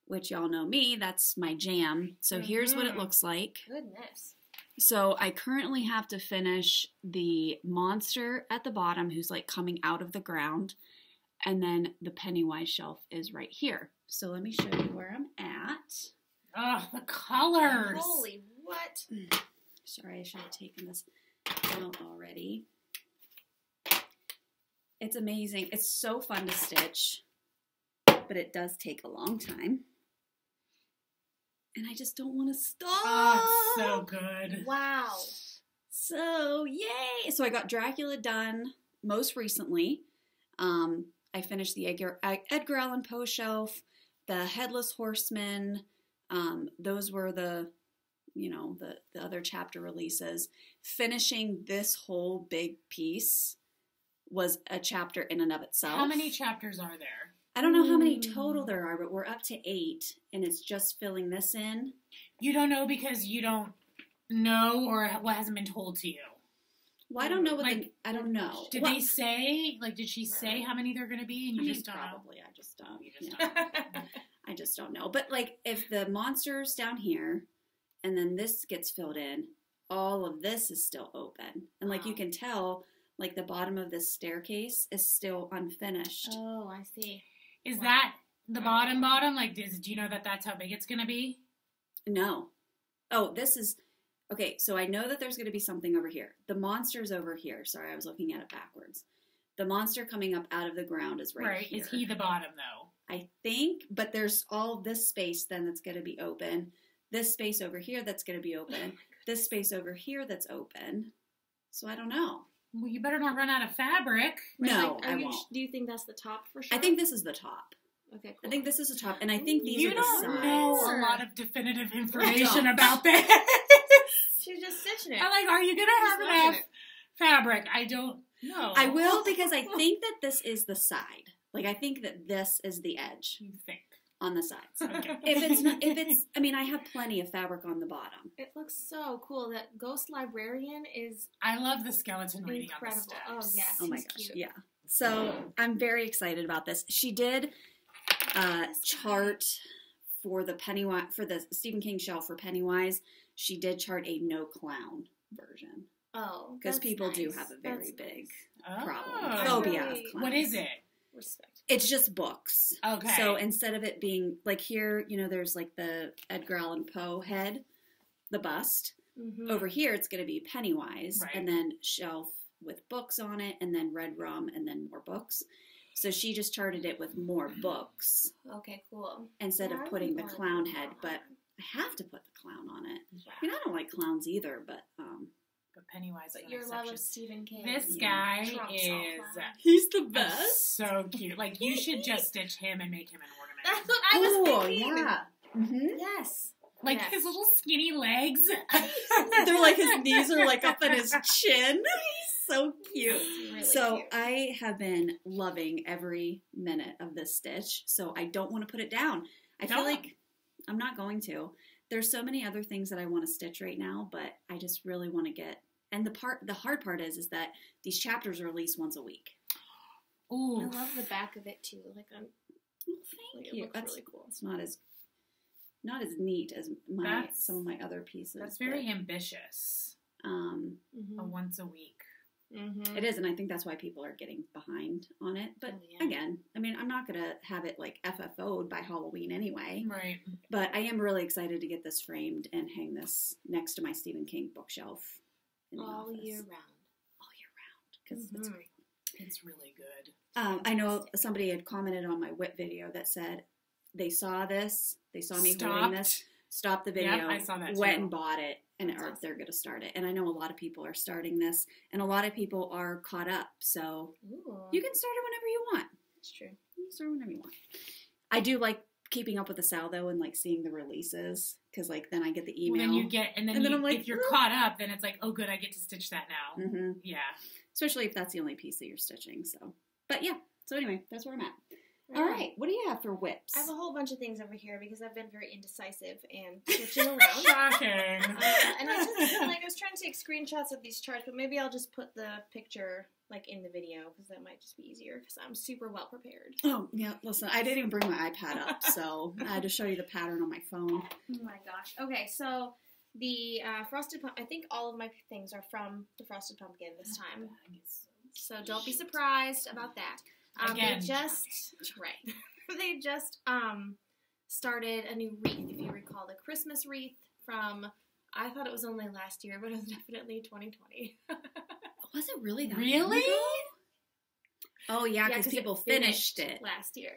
which y'all know me, that's my jam. So here's what it looks like. Goodness. So I currently have to finish the monster at the bottom who's like coming out of the ground, and then the Pennywise shelf is right here. So let me show you where I'm at. Oh, the colors. Holy what? Sorry, I should have taken this out already. It's amazing. It's so fun to stitch, but it does take a long time. And I just don't want to stop. Oh, it's so good. Wow. So, yay! So I got Dracula done most recently. I finished the Edgar Allan Poe shelf, the Headless Horseman. Those were the other chapter releases. Finishing this whole big piece was a chapter in and of itself. How many chapters are there? I don't know how many total there are, but we're up to 8, and it's just filling this in. You don't know because you don't know, or what hasn't been told to you? Well, I don't know I don't know. Did they say, did she say how many there are going to be, and you just don't probably. I just don't. You just don't. I just don't know. But, if the monster's down here, and then this gets filled in, all of this is still open. And, you can tell, the bottom of this staircase is still unfinished. Oh, I see. Is that the bottom? Do you know that that's how big it's going to be? No. Oh, this is... Okay, so I know that there's going to be something over here. The monster's over here. Sorry, I was looking at it backwards. The monster coming up out of the ground is right here. Is he the bottom, though? I think, but there's all this space then that's going to be open. This space over here that's going to be open. This space over here that's open. So I don't know. Well, you better not run out of fabric. No, I won't. Do you think that's the top for sure? I think this is the top. Okay, cool. I think this is the top, and I think these are the sides. You don't know a lot of definitive information about this. She's just stitching it. I'm like, are you going to have enough fabric? I don't know. I will, because I think that this is the side. I think that this is the edge. You think. On the sides. Okay. I have plenty of fabric on the bottom. It looks so cool. That Ghost Librarian is I love the skeleton reading incredible. on the steps. Oh, yes. Oh my He's gosh, cute. yeah. So I'm very excited about this. She did chart for the Stephen King shelf for Pennywise. She did chart a no clown version. Oh, because people nice. do have a very big problem. Oh. Phobia of clowns. What is it? Respect. It's just books. Okay. So instead of it being here, there's the Edgar Allan Poe head, the bust. Mm-hmm. Over here, it's going to be Pennywise, Right. and then shelf with books on it, and then red rum, and then more books. So she just charted it with more books Okay, cool. instead of putting the clown head. But I have to put the clown on it. Yeah. I don't like clowns either, but But Pennywise But is an your love exception. of Stephen King. This Yeah. guy Trumps all is clowns. he's the so cute. You should just stitch him and make him an ornament. That's what I was thinking. yeah. Mm-hmm. Yes. Like his little skinny legs. They're his knees are up in his chin. He's so cute. It's really So cute. I have been loving every minute of this stitch, so I don't want to put it down. I feel like I'm not going to. There's so many other things that I want to stitch right now, but I just really want to get. And the hard part is that these chapters are released once a week. Ooh. I love the back of it too. Thank It you. looks That's really cool. It's not as neat as some of my other pieces. That's very ambitious. Mm-hmm. A once a week. Mm-hmm. It is, and I think that's why people are getting behind on it. But again, I'm not going to have it FFO'd by Halloween anyway. Right. But I am really excited to get this framed and hang this next to my Stephen King bookshelf in the All office. year round. All year round. Because it's great. It's really good. I know somebody had commented on my WIP video that said they saw this, they saw me holding this, stopped the video, Yep, I saw that went too. and bought it, and That's awesome. they're going to start it. And I know a lot of people are starting this, and a lot of people are caught up. So Ooh, you can start it whenever you want. that's true. You can start whenever you want. I do like keeping up with the SAL though, and like seeing the releases, because like then I get the Well, email. then you get, and then, And then I'm like, if you're "Oh." caught up, then it's like, oh, good, I get to stitch that now. Mm-hmm. Yeah. Especially if that's the only piece that you're stitching. So, but yeah. So anyway, that's where I'm at. All right. What do you have for whips? I have a whole bunch of things over here because I've been very indecisive and switching around. Shocking. And I just like I was trying to take screenshots of these charts, but maybe I'll just put the picture like in the video because that might just be easier because I'm super well prepared. Oh yeah. Listen, I didn't even bring my iPad up, so I had to show you the pattern on my phone. Oh my gosh. Okay, so the frosted pumpkin. I think all of my things are from the frosted pumpkin this time, so don't be surprised about that. Again. They just they just started a new wreath. If you recall, the Christmas wreath from, I thought it was only last year, but it was definitely 2020. Was it really that? Really? long ago? Oh yeah, because it people finished it. last year.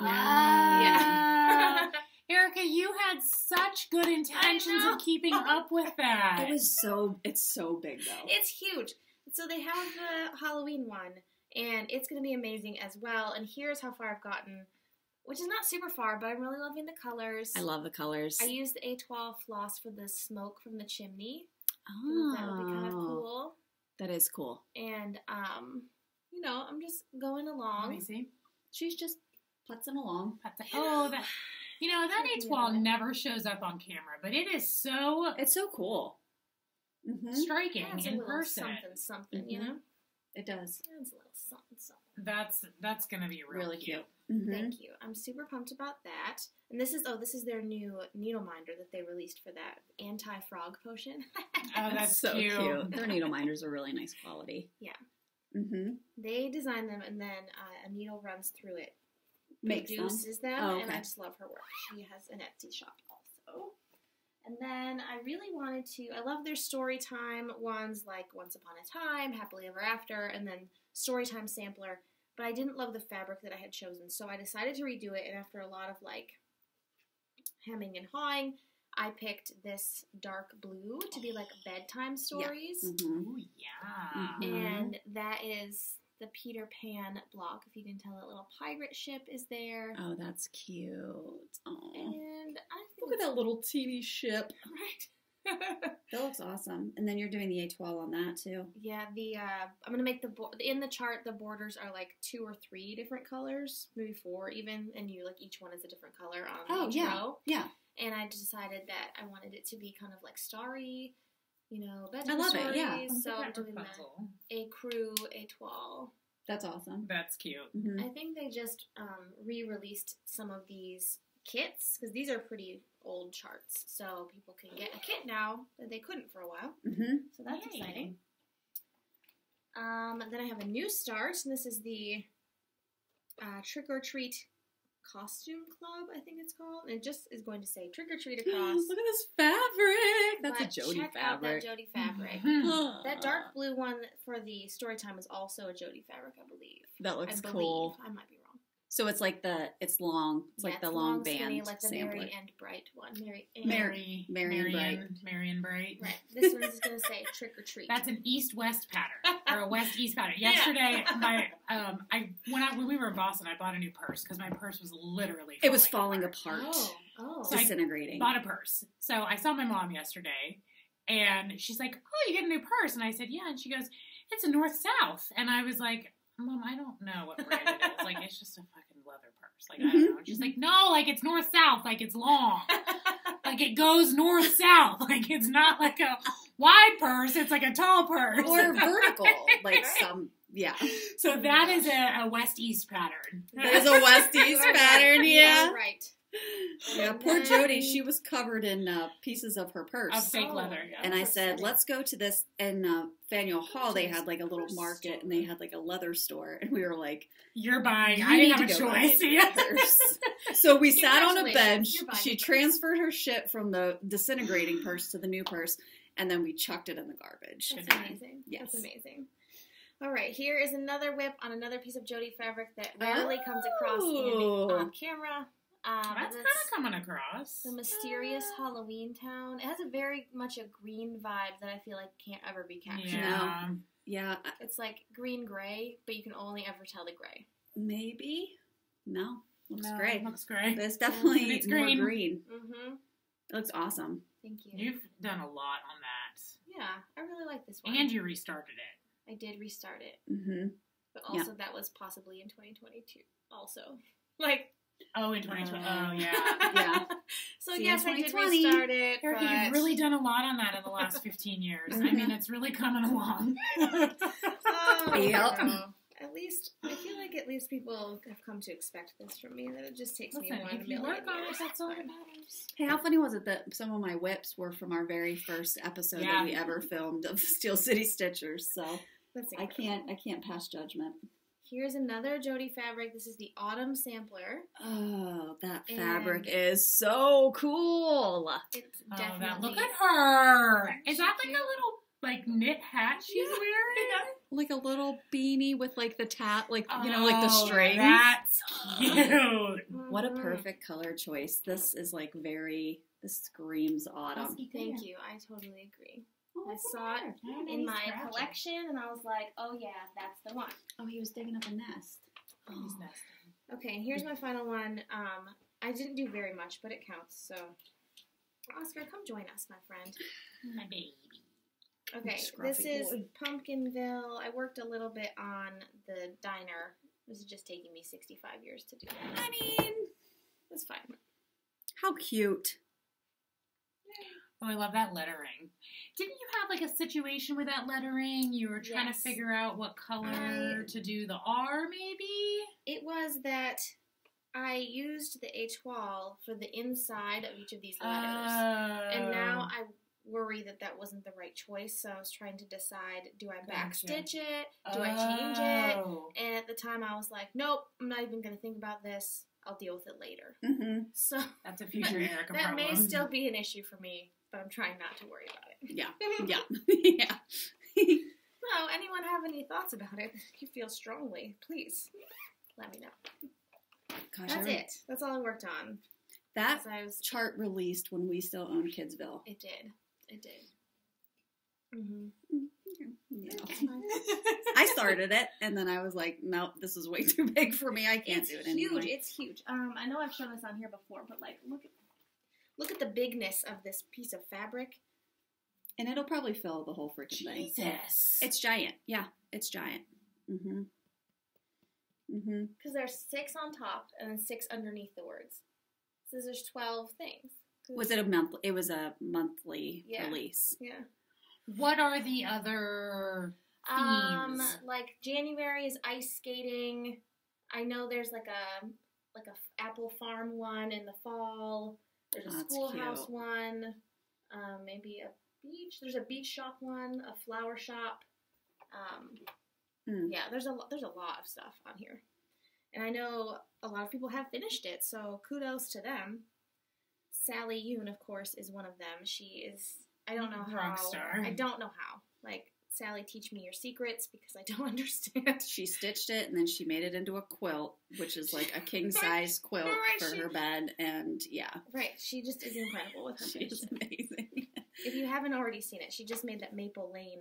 Yeah. Erica, you had such good intentions know. of keeping up with that. It's so big though. It's huge. So they have the Halloween one, and it's going to be amazing as well. And here's how far I've gotten, which is not super far, but I'm really loving the colors. I love the colors. I used the A12 floss for the smoke from the chimney. Oh, That would be kind of cool. That is cool. And, you know, I'm just going Let along. me see. She's just putzing along. Oh, that, you know, that A12 never shows up on camera, but it is so It's so cool. Mm-hmm. striking Adds a in little person. something, you Mhm. know? It does. Adds a little something. That's gonna be Really cute. Thank you. I'm super pumped about that. And this is their new needle minder that they released for that anti-frog potion. Oh, that's so cute. Their needle minders are really nice quality. Yeah. Mm-hmm. They designed them, and then a needle runs through it, Makes them. produces them, Oh, and I okay. just love her work. She has an Etsy shop also. And then I really wanted to, I love their story time ones like Once Upon a Time, Happily Ever After, and then Storytime Sampler. But I didn't love the fabric that I had chosen, so I decided to redo it, and after a lot of like hemming and hawing, I picked this dark blue to be like bedtime stories. Mm-hmm. Oh, yeah. Mhm. And that is the Peter Pan block. If you can tell, that little pirate ship is there. Oh, that's cute. Oh, And I think look at that little teeny ship. right. That looks awesome. And then you're doing the A12 on that too. Yeah, I'm gonna make in the chart the borders are like 2 or 3 different colors, maybe 4 even, and you like each one is a different color on each row. Yeah. And I decided that I wanted it to be kind of like starry, you know, I bedtime love it, stories. yeah. So I'm Pepper doing that. puzzle. A crew, A12. That's awesome. That's cute. Mm-hmm. I think they just re-released some of these kits because these are pretty old charts, so people can get a kit now that they couldn't for a while. Mm-hmm. So that's Yay. exciting. Then I have a new start, and this is the Trick or Treat Costume Club, I think it's called. And it just is going to say Trick or Treat across. Look at this fabric. That's but a Jodi check out that fabric. Jodi fabric. Mhm. That dark blue one for the story time is also a Jodi fabric, I believe. That looks I believe. cool. I might be wrong. So it's like it's long. It's like Yeah, the it's long skinny, band like the sampler. Mary and Bright one. Marion Bright. Right. This one is going to say Trick or Treat. That's an east-west pattern or a west-east pattern. Yesterday, when we were in Boston, I bought a new purse because my purse was literally It was falling apart. Oh. So I Disintegrating. bought a purse. So I saw my mom yesterday, and she's like, "Oh, you get a new purse?" And I said, "Yeah." And she goes, "It's a north-south." And I was like, "Mom, I don't know what brand it is. Like, it's just a fucking leather purse. Like, I don't know." And she's like, "No, like it's north-south. Like it's long. Like it goes north-south. Like it's not like a wide purse. It's like a tall purse." Or vertical. Like Right. some, yeah. So that is a west-east pattern. There's a west-east pattern, yeah. Right. Yeah, poor Jodi, she was covered in pieces of her purse. Of fake Oh. leather, yeah. And I That's said, upsetting. let's go to this. And Faneuil Hall, they had like a little Purse market, store. and they had like a leather store. And we were like, You're buying. you I need didn't have a to go buy choice. a new Yeah. purse. So we sat on a bench. Congratulations, you're buying She a purse. transferred her shit from the disintegrating purse to the new purse, and then we chucked it in the garbage. That's Good night. amazing. Yes. That's amazing. All right, here is another whip on another piece of Jodi fabric that rarely comes across Oh. on camera. That's kind of coming across. The mysterious Halloween town. It has a very much a green vibe that I feel like can't ever be captured. Yeah. No. Yeah. It's like green-gray, but you can only ever tell the gray. Maybe. No. Looks No, great. Looks great. But it's definitely It's more green. green. Mm-hmm. It looks awesome. Thank you. You've done a lot on that. Yeah, I really like this one. And you restarted it. I did restart it. Mm-hmm. But also that was possibly in 2022 also. Like, Oh, in 2020. Oh, yeah. Yeah. so See, yes, in I did 2020. restart it, Erica, but... you've really done a lot on that in the last 15 years. I mean, it's really coming along. Oh, Yep. no. At least, I feel like at least people have come to expect this from me, that it just takes me Listen, 1 if you million work on it, years. that's all that matters. Hey, how funny was it that some of my whips were from our very first episode that we ever filmed of Steel City Stitchers? So That's I incredible. can't pass judgment. Here's another Jodi fabric. This is the Autumn Sampler. Oh, that And- fabric is so cool. It's Oh, definitely... that, look at her. Is that like a little, like, knit hat she's wearing? Like a little beanie with like the like like the Oh, strings. That's cute. What a Mhm. perfect color choice. This is like this screams autumn. Thank you. I totally agree. Oh, I saw it in my collection, and I was like, oh yeah, that's the one. Oh, he was digging up a nest. He's nesting. Okay, and here's my final one. I didn't do very much, but it counts, so... Oscar, come join us, my friend. My baby. Okay, Scruffy this is boy. Pumpkinville. I worked a little bit on the diner. This is just taking me 65 years to do. I mean, That's fine. how cute. Oh, I love that lettering. Didn't you have like a situation with that lettering? You were trying to Yes. figure out what color to do the R, maybe? It was that I used the étoile for the inside of each of these letters. And now I worry that that wasn't the right choice, so I was trying to decide, do I Gotcha. backstitch it? Do I change it? Oh. And at the time I was like, nope, I'm not even going to think about this. I'll deal with it later. Mm-hmm. So That's a future Erica that problem. may still be an issue for me, but I'm trying not to worry about it. Yeah. Yeah. No, anyone have any thoughts about it? If you feel strongly, please let me know. Gosh, That's it. That's all I worked on. That As I was, chart released when we still owned Kidsville. it did. It did. Mm-hmm. Yeah. I started it, and then I was like, nope, this is way too big for me. I can't do it anymore. Huge. It's huge. I know I've shown this on here before, but like, look at the bigness of this piece of fabric. And it'll probably fill the whole freaking thing. Jesus. It's giant. Yeah, it's giant. Mm-hmm. Mm-hmm. Because there's 6 on top and then 6 underneath the words. So there's 12 things. Was it a monthly? It was a monthly Yeah. release. Yeah. What are the other themes? Like January is ice skating. I know there's like a apple farm one in the fall. There's a Oh, that's schoolhouse cute. one. Maybe a beach. There's a beach shop one. A flower shop. Yeah, there's a lot of stuff on here, and I know a lot of people have finished it. So kudos to them. Sally Yoon, of course, is one of them. She is. I don't know how. Rockstar. I don't know how. Like, Sally, teach me your secrets because I don't understand. She stitched it, and then she made it into a quilt, which is like a king-size quilt Right, for her bed, and yeah. Right, she just is incredible with her She is finishes. amazing. If you haven't already seen it, she just made that Maple Lane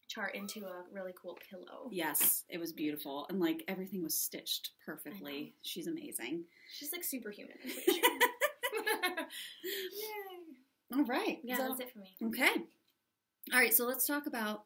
chart into a really cool pillow. Yes, it was beautiful, and like everything was stitched perfectly. She's amazing. She's like superhuman, I'm pretty sure. Yay. All right. Yeah, so- that's it for me. Okay. All right, so let's talk about,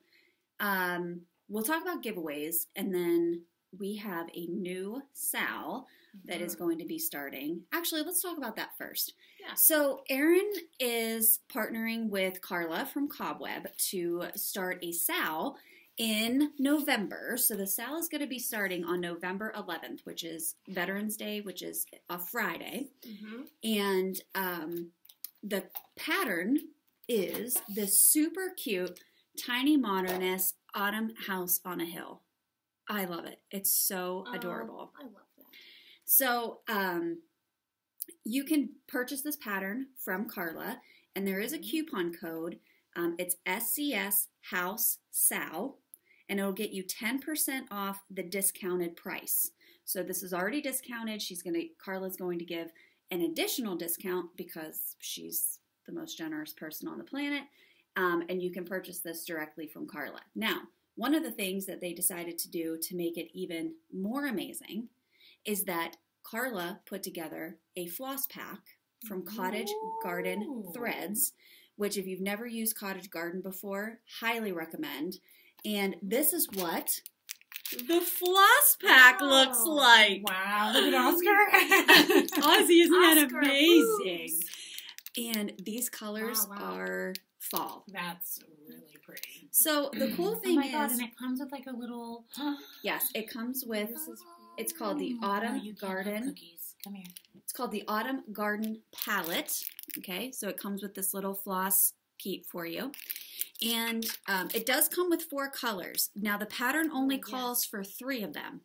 we'll talk about giveaways, and then we have a new SAL that is going to be starting. Actually, let's talk about that first. Yeah. So Erin is partnering with Carla from Cobweb to start a SAL in November. So the SAL is going to be starting on November 11th, which is Veterans Day, which is a Friday. Mm-hmm. And the pattern is this super cute, tiny modernist autumn house on a hill. I love it. It's so adorable. I love that. So you can purchase this pattern from Carla, and there is a coupon code. It's SCS House SAL, and it'll get you 10% off the discounted price. So this is already discounted. Carla's going to give an additional discount because she's the most generous person on the planet. And you can purchase this directly from Carla. Now, one of the things that they decided to do to make it even more amazing is that Carla put together a floss pack from Cottage Garden Threads, which if you've never used Cottage Garden before, highly recommend. And this is what the floss pack looks like. Wow, look at Oscar. Ozzy, isn't that Oscar amazing? boobs. And these colors are fall. That's really pretty. So the cool thing oh my God, is, and it comes with like a little. yes, it comes with, it's called the Autumn Garden. Cookies. Come here. It's called the Autumn Garden Palette. Okay, so it comes with this little floss keep for you. And it does come with 4 colors. Now the pattern only calls for 3 of them,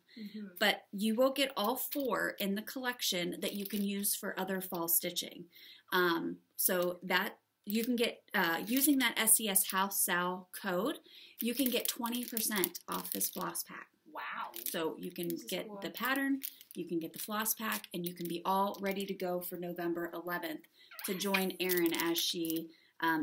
but you will get all 4 in the collection that you can use for other fall stitching. So that you can get, using that SES House SAL code, you can get 20% off this floss pack. Wow. So you can get the pattern, you can get the floss pack, and you can be all ready to go for November 11th to join Erin as she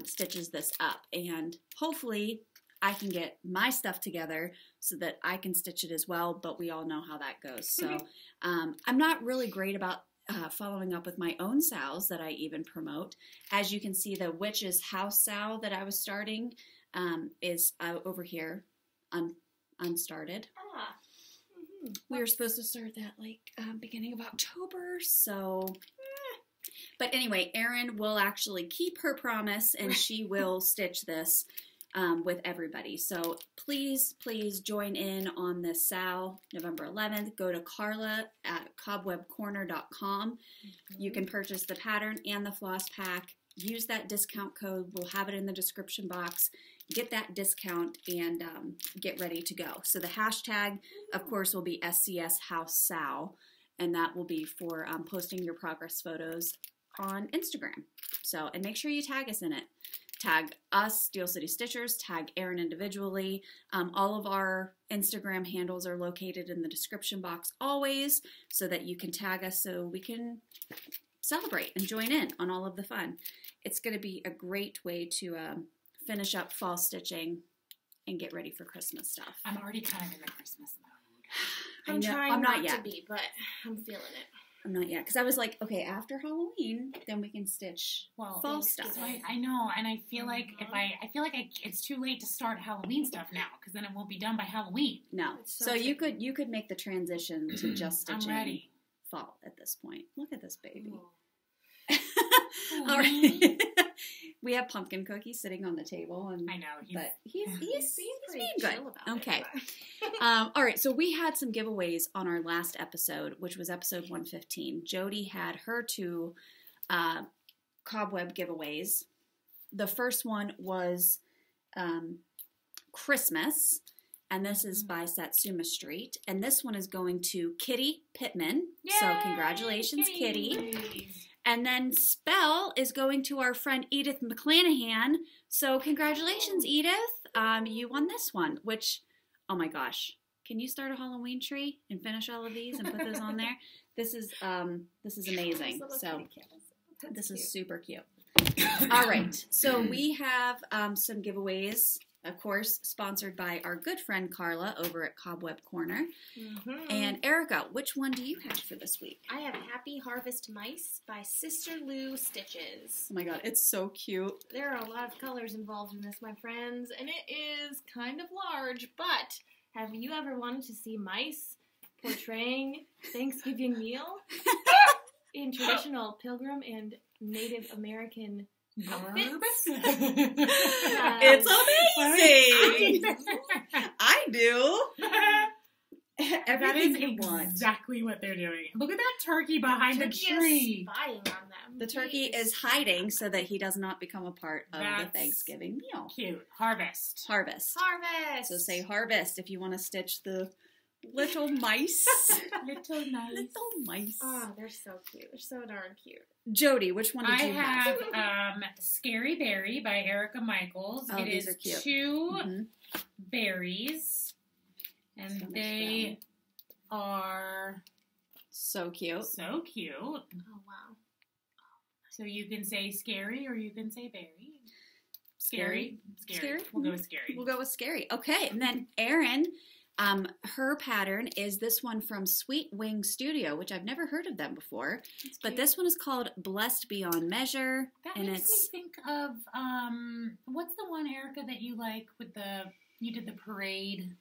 stitches this up. And hopefully I can get my stuff together so that I can stitch it as well, but we all know how that goes. So I'm not really great about following up with my own SALs that I even promote. As you can see, the Witch's House SAL that I was starting is over here, unstarted. We were supposed to start that like beginning of October, so... But anyway, Erin will actually keep her promise, and she will stitch this with everybody. So please, please join in on this SAL November 11th. Go to Carla at cobwebcorner.com. You can purchase the pattern and the floss pack. Use that discount code. We'll have it in the description box. Get that discount and get ready to go. So the hashtag, of course, will be SCS House SAL, and that will be for posting your progress photos on Instagram. So, and make sure you tag us in it. Tag us, Steel City Stitchers, tag Erin individually. All of our Instagram handles are located in the description box always, so that you can tag us so we can celebrate and join in on all of the fun. It's going to be a great way to finish up fall stitching and get ready for Christmas stuff. I'm already kind of in the Christmas mode. I'm trying not to be, but I'm feeling it. I'm not yet, because I was like, okay, after Halloween, then we can stitch fall stuff. So I know, and I feel like it's too late to start Halloween stuff now, because then it won't be done by Halloween. No, so you could make the transition to just stitching I'm ready. Fall at this point. Look at this baby. Oh. All right. We have pumpkin cookies sitting on the table, and I know, but he's being chill good. about Okay. it. All right. So we had some giveaways on our last episode, which was episode 115. Jodi had her 2 cobweb giveaways. The first one was Christmas, and this is by Satsuma Street, and this one is going to Kitty Pittman. Yay! So congratulations, Kitty. And then Spell is going to our friend Edith McClanahan. So congratulations, Edith. You won this one, which, oh my gosh. Can you start a Halloween tree and finish all of these and put those on there? This is amazing. So this is super cute. All right. So we have some giveaways, of course, sponsored by our good friend Carla over at Cobweb Corner. And Erica, which one do you have for this week? I have Happy Harvest Mice by Sister Lou Stitches. Oh my god, it's so cute. There are a lot of colors involved in this, my friends, and it is kind of large, but have you ever wanted to see mice portraying Thanksgiving meal in traditional Pilgrim and Native American outfits? It's amazing. I do. That is exactly what they're doing. Look at that turkey behind the tree. Spying on them. The turkey is hiding so that he does not become a part of the Thanksgiving meal. Cute. Harvest. Harvest. So say harvest if you want to stitch the little mice. Little mice. Little mice. Oh, they're so cute. They're so darn cute. Jodi, which one did you have? I have Scary Berry by Erica Michaels. Oh, these are cute. 2 berries, and they are so cute. so cute. Oh, wow. So you can say scary or you can say berry. Scary. We'll go with scary. We'll go with scary. Okay, and then Erin, her pattern is this one from Sweet Wing Studio, which I've never heard of them before. But this one is called Blessed Beyond Measure. That makes me think of, what's the one, Erica, that you like with you did the parade?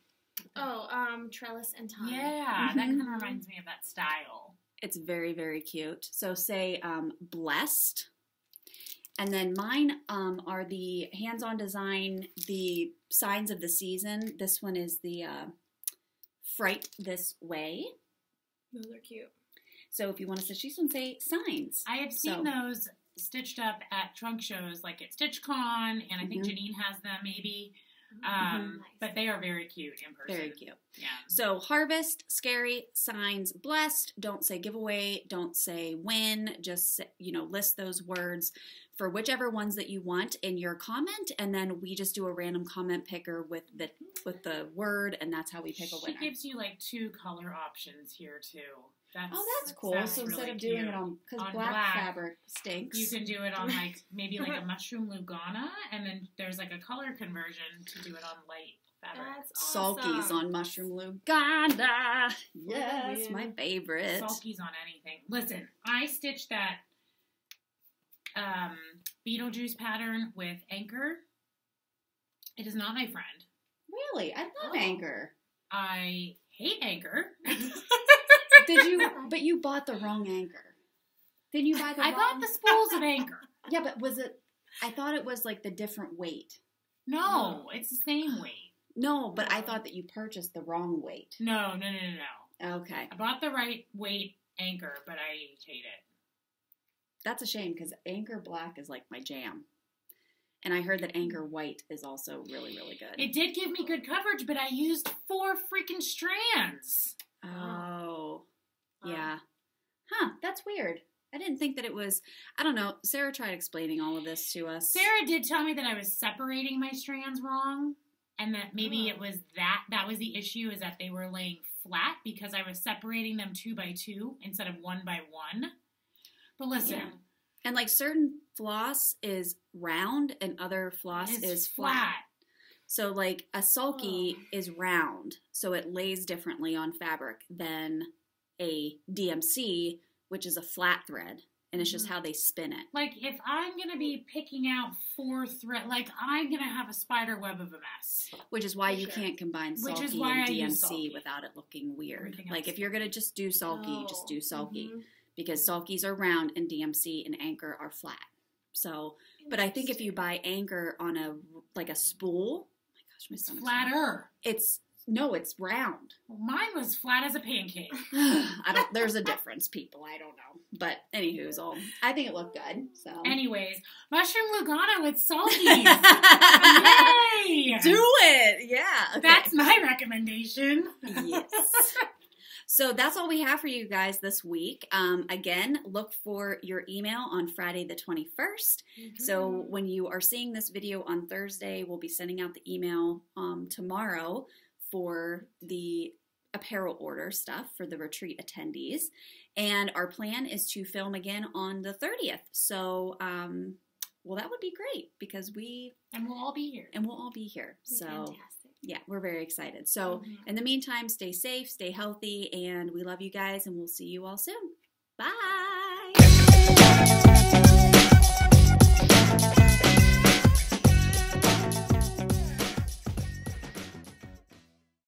Oh, Trellis and Time. Yeah, that kind of reminds me of that style. It's very, very cute. So say blessed. And then mine are the hands-on design, the signs of the season. This one is the Fright This Way. Those are cute. So if you want to stitch these ones, say signs. I have seen those stitched up at trunk shows, like at StitchCon, and I think Janine has them maybe. Nice. But they are very cute in person. Very cute. Yeah. So harvest, scary, signs, blessed. Don't say giveaway. Don't say win. Just say, list those words for whichever ones that you want in your comment, and then we just do a random comment picker with the word, and that's how we pick a winner. She gives you like 2 color options here too. That's cool. So instead really of doing cute. it on, because black fabric stinks, you can do it on maybe like a mushroom Lugana, and then there's like a color conversion to do it on light fabric. That's awesome. Sulkies on mushroom Lugana. Yes, my favorite. Sulkies on anything. Listen, I stitched that Beetlejuice pattern with Anchor. It is not my friend. Really? I love Anchor. I hate Anchor. Did you? But you bought the wrong Anchor. Didn't you buy the wrong? I bought the spools of Anchor. Yeah, but was it? I thought it was like the different weight. No, it's the same weight. No, but I thought that you purchased the wrong weight. No. Okay. I bought the right weight Anchor, but I hate it. That's a shame because Anchor Black is like my jam. And I heard that Anchor White is also really, really good. It did give me good coverage, but I used 4 freaking strands. Oh. Yeah. Huh, that's weird. I didn't think that it was, I don't know, Sarah tried explaining all of this to us. Sarah did tell me that I was separating my strands wrong, and that maybe it was that was the issue, is that they were laying flat because I was separating them 2 by 2 instead of 1 by 1. But listen. Yeah. And like certain floss is round and other floss is flat. So like a sulky is round, so it lays differently on fabric than a DMC, which is a flat thread, and it's just how they spin it. Like if I'm going to be picking out 4 thread, like I'm going to have a spider web of a mess. Which is why you can't combine sulky and DMC without it looking weird. Like if you're going to just do sulky, just do sulky. Because sulkies are round and DMC and Anchor are flat. So, but I think if you buy Anchor on a spool, oh my gosh, my stomach's flatter. It's round. Well, mine was flat as a pancake. There's a difference, people. I don't know. But anywho's all. I think it looked good. So anyways, mushroom Lugana with sulkies. Yay! Do it. Yeah. Okay. That's my recommendation. Yes. So that's all we have for you guys this week. Again, look for your email on Friday the 21st. So when you are seeing this video on Thursday, we'll be sending out the email tomorrow for the apparel order stuff for the retreat attendees. And our plan is to film again on the 30th. So, well, that would be great because And we'll all be here. So fantastic. Yeah, we're very excited. So in the meantime, stay safe, stay healthy, and we love you guys, and we'll see you all soon. Bye.